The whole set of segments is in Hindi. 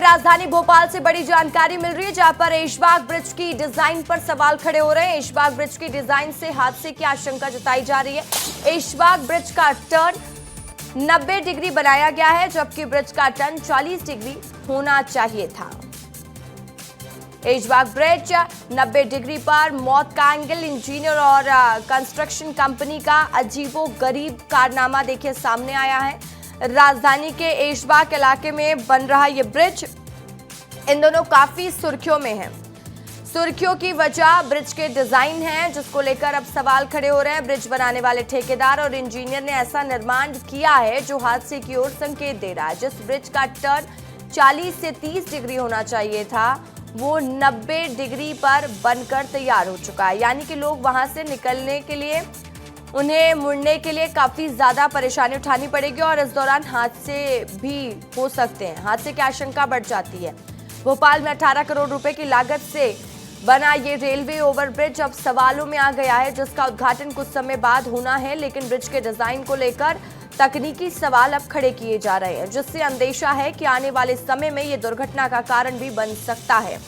राजधानी भोपाल से बड़ी जानकारी मिल रही है, जहां पर ऐशबाग ब्रिज की डिजाइन पर सवाल खड़े हो रहे हैं। ऐशबाग ब्रिज की डिजाइन से हादसे की आशंका जताई जा रही है। ऐशबाग ब्रिज का टर्न 90 डिग्री बनाया गया है, जबकि ब्रिज का टर्न 40 डिग्री होना चाहिए था। ऐशबाग ब्रिज 90 डिग्री पर मौत का एंगल, इंजीनियर और कंस्ट्रक्शन कंपनी का अजीबोगरीब कारनामा देखिए सामने आया है। राजधानी के ऐशबाग इलाके में बन रहा ये ब्रिज इन दोनों काफी सुर्खियों में है। सुर्खियों की वजह ब्रिज के डिजाइन है, जिसको लेकर अब सवाल खड़े हो रहे हैं। ब्रिज बनाने वाले ठेकेदार और इंजीनियर ने ऐसा निर्माण किया है जो हादसे की ओर संकेत दे रहा है। जिस ब्रिज का टर्न 40 से 30 डिग्री होना चाहिए था, वो 90 डिग्री पर बनकर तैयार हो चुका है। यानी कि लोग वहां से निकलने के लिए, उन्हें मुड़ने के लिए काफी ज्यादा परेशानी उठानी पड़ेगी और इस दौरान हादसे भी हो सकते हैं। हादसे की आशंका बढ़ जाती है। भोपाल में 18 करोड़ रुपए की लागत से बना ये रेलवे ओवरब्रिज अब सवालों में आ गया है, जिसका उद्घाटन कुछ समय बाद होना है। लेकिन ब्रिज के डिजाइन को लेकर तकनीकी सवाल अब खड़े किए जा रहे हैं, जिससे अंदेशा है कि आने वाले समय में ये दुर्घटना का कारण भी बन सकता है।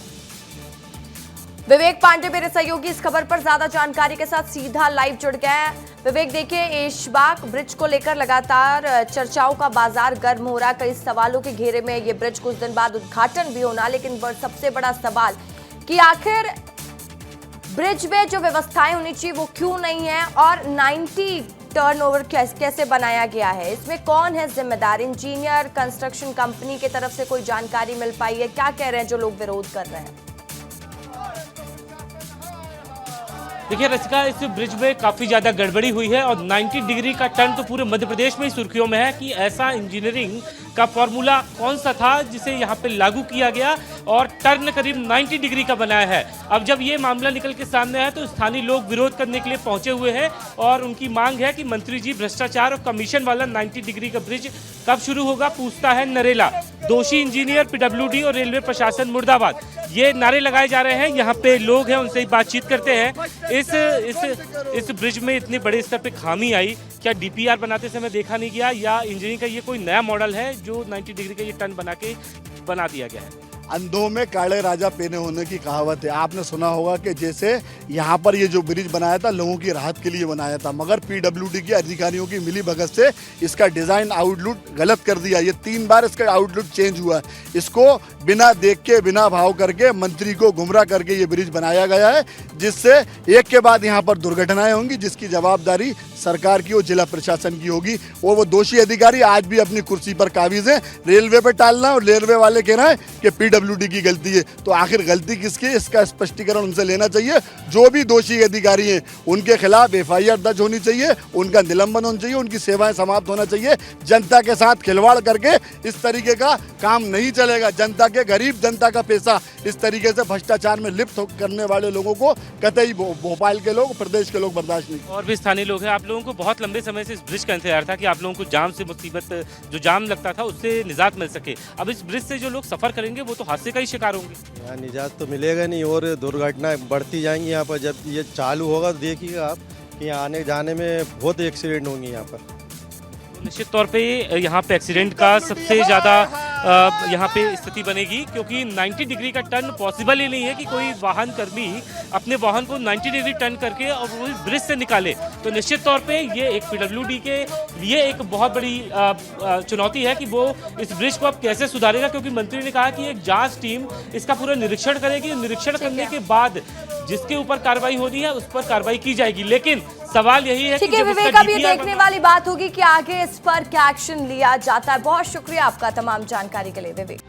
विवेक पांडे मेरे सहयोगी इस खबर पर ज्यादा जानकारी के साथ सीधा लाइव जुड़ गए हैं। विवेक, देखिए, ऐशबाग ब्रिज को लेकर लगातार चर्चाओं का बाजार गर्म हो रहा। कई सवालों के घेरे में ये ब्रिज कुछ दिन बाद उद्घाटन भी होना, लेकिन सबसे बड़ा सवाल कि आखिर ब्रिज में जो व्यवस्थाएं होनी चाहिए वो क्यों नहीं है, और 90 टर्नओवर कैसे बनाया गया है, इसमें कौन है जिम्मेदार? इंजीनियर, कंस्ट्रक्शन कंपनी की तरफ से कोई जानकारी मिल पाई है? क्या कह रहे हैं जो लोग विरोध कर रहे हैं? देखिए रसिका, इस ब्रिज में काफ़ी ज़्यादा गड़बड़ी हुई है और 90 डिग्री का टर्न तो पूरे मध्य प्रदेश में ही सुर्खियों में है कि ऐसा इंजीनियरिंग का फॉर्मूला कौन सा था जिसे यहाँ पे लागू किया गया और टर्न करीब 90 डिग्री का बनाया है। अब जब ये मामला निकल के सामने आया तो स्थानीय लोग विरोध करने के लिए पहुंचे हुए हैं और उनकी मांग है कि मंत्री जी भ्रष्टाचार और कमीशन वाला 90 डिग्री का ब्रिज कब शुरू होगा, पूछता है नरेला। दोषी इंजीनियर, पीडब्ल्यूडी और रेलवे प्रशासन मुर्दाबाद, ये नारे लगाए जा रहे हैं। यहाँ पे लोग हैं, उनसे बातचीत करते हैं। इस ब्रिज में इतने बड़े स्तर पे खामी आई, क्या डीपीआर बनाते समय देखा नहीं गया, या इंजीनियरिंग का ये कोई नया मॉडल है जो 90 डिग्री का ये टर्न बना दिया गया है? अंधों में काले राजा पहने होने की कहावत है। आपने सुना होगा कि जैसे यहाँ पर ये जो ब्रिज बनाया था लोगों की राहत के लिए बनाया था, मगर पीडब्ल्यूडी के अधिकारियों की मिली भगत से इसका डिजाइन आउटलुक गलत कर दिया। ये 3 बार इसका आउटलुक चेंज हुआ है। इसको बिना देख के, बिना भाव करके, मंत्री को गुमराह करके ये ब्रिज बनाया गया है, जिससे एक के बाद यहाँ पर दुर्घटनाएं होंगी, जिसकी जवाबदारी सरकार की और जिला प्रशासन की होगी। और वो दोषी अधिकारी आज भी अपनी कुर्सी पर काबिज हैं। रेलवे पे टालना, और रेलवे वाले कह रहे हैं कि पीडब्ल्यूडी की गलती है। तो आखिर गलती किसकी है, इसका स्पष्टीकरण उनसे लेना चाहिए। जो भी दोषी अधिकारी हैं उनके खिलाफ एफआईआर दर्ज होनी चाहिए, उनका निलंबन होना चाहिए, उनकी सेवाएं समाप्त होना चाहिए। जनता के साथ खिलवाड़ करके इस तरीके का काम नहीं चलेगा। जनता के, गरीब जनता का पैसा इस तरीके से भ्रष्टाचार में लिप्त करने वाले लोगों को कतई भोपाल के लोग, प्रदेश के लोग बर्दाश्त नहीं। और भी स्थानीय लोग हैं। आप लोगों को बहुत लंबे समय से इस ब्रिज का इंतजार था कि आप लोगों को जाम से, मुसीबत जो जाम लगता था उससे निजात मिल सके। अब इस ब्रिज से जो लोग सफर करेंगे वो तो हादसे का ही शिकार होंगे। यहाँ निजात तो मिलेगा नहीं और दुर्घटनाएं बढ़ती जाएंगी। यहाँ पर जब ये चालू होगा तो देखिएगा आप कि आने जाने में बहुत एक्सीडेंट होंगे यहाँ पर। निश्चित तौर पे यहाँ पे एक्सीडेंट का सबसे ज़्यादा यहाँ पे स्थिति बनेगी, क्योंकि 90 डिग्री का टर्न पॉसिबल ही नहीं है कि कोई वाहन कर्मी अपने वाहन को 90 डिग्री टर्न करके और वो ब्रिज से निकाले। तो निश्चित तौर पे ये एक पीडब्ल्यूडी के लिए एक बहुत बड़ी चुनौती है कि वो इस ब्रिज को अब कैसे सुधारेगा, क्योंकि मंत्री ने कहा कि एक जांच टीम इसका पूरा निरीक्षण करेगी। निरीक्षण करने के बाद जिसके ऊपर कार्रवाई होनी है उस पर कार्रवाई की जाएगी। लेकिन सवाल यही है कि विवेक, अब ये देखने वाली बात होगी कि आगे इस पर क्या एक्शन लिया जाता है। बहुत शुक्रिया आपका तमाम जानकारी के लिए विवेक।